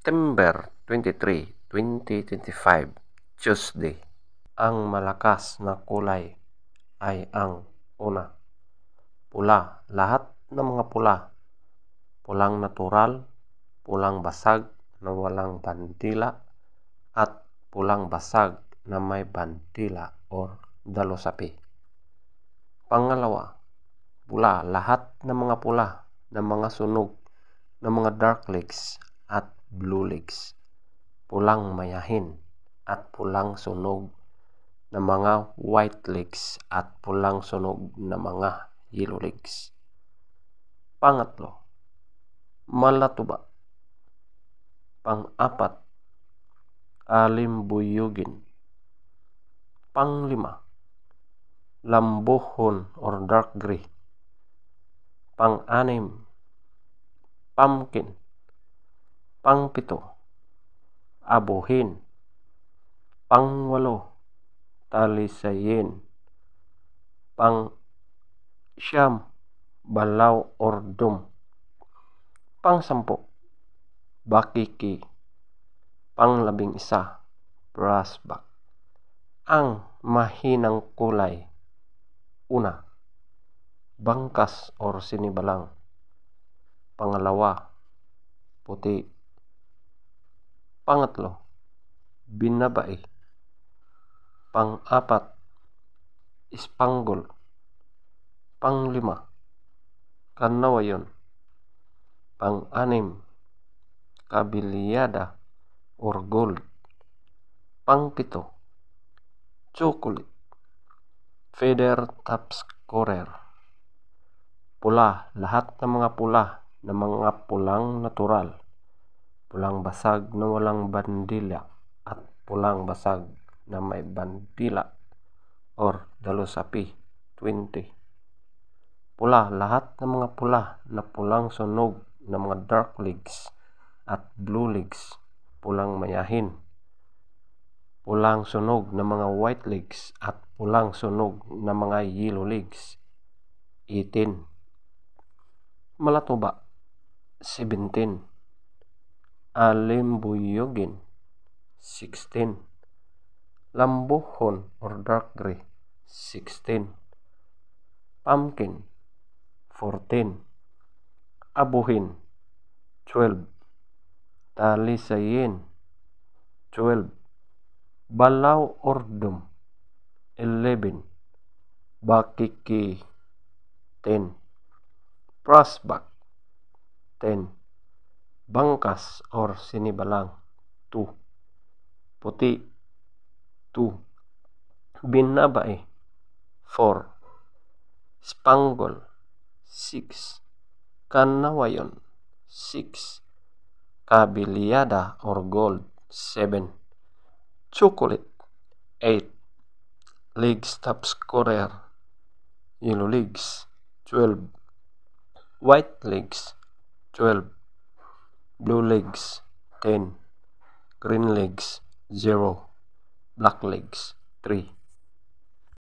September 23, 2025, Tuesday. Ang malakas na kulay ay ang una, pula. Lahat ng mga pula, pulang natural, pulang basag na walang bandila, at pulang basag na may bandila or dalosapi. Pangalawa, pula. Lahat ng mga pula ng mga sunog ng mga dark legs at blue legs, pulang mayahin at pulang sunog ng mga white legs at pulang sunog ng mga yellow legs. Pangatlo, malatuba. Pang-apat, alimbuyugin. Panglima, lambuhon or dark gray. Pang-anim, pumpkin. Pang-pito, abuhin. Pang-walo, talisayin. Pang-siyam, balaw or dum. Pang-sampu, bakiki. Pang-labing-isa, brassback. Ang mahinang kulay, una, bangkas or sinibalang. Pangalawa, puti. Pangatlo, binabai. Pang-apat, ispanggol. Panglima, kanawayon. Pang-anim, kabilyada or gold. Pang-pito, chocolate. Feather top scorer. Pula. Lahat ng mga pula na mga pulang natural, pulang basag na walang bandila, at pulang basag na may bandila or dalosapi, 20. Pula. Lahat ng mga pula na pulang sunog ng mga dark legs at blue legs, pulang mayahin. Pulang sunog ng mga white legs at pulang sunog ng mga yellow legs, 18. Malatuba, 17. Alimbuyugin, 16. Lambuhon or dark gray, 16. Pumpkin, 14. Abuhin, 12. Talisayin, 12. Balaw or dum, 11. Bakiki, 10. Brassback, 10. Bangkas or sinibalang, 2. Puti, 2. Binabai, 4. Spangle, 6. Kanawayon, 6. Kabilyada or gold, 7. Chocolate, 8. Legs top scorer, yellow legs, 12. White legs, 12. Blue legs, 10. Green legs, 0. Black legs, 3.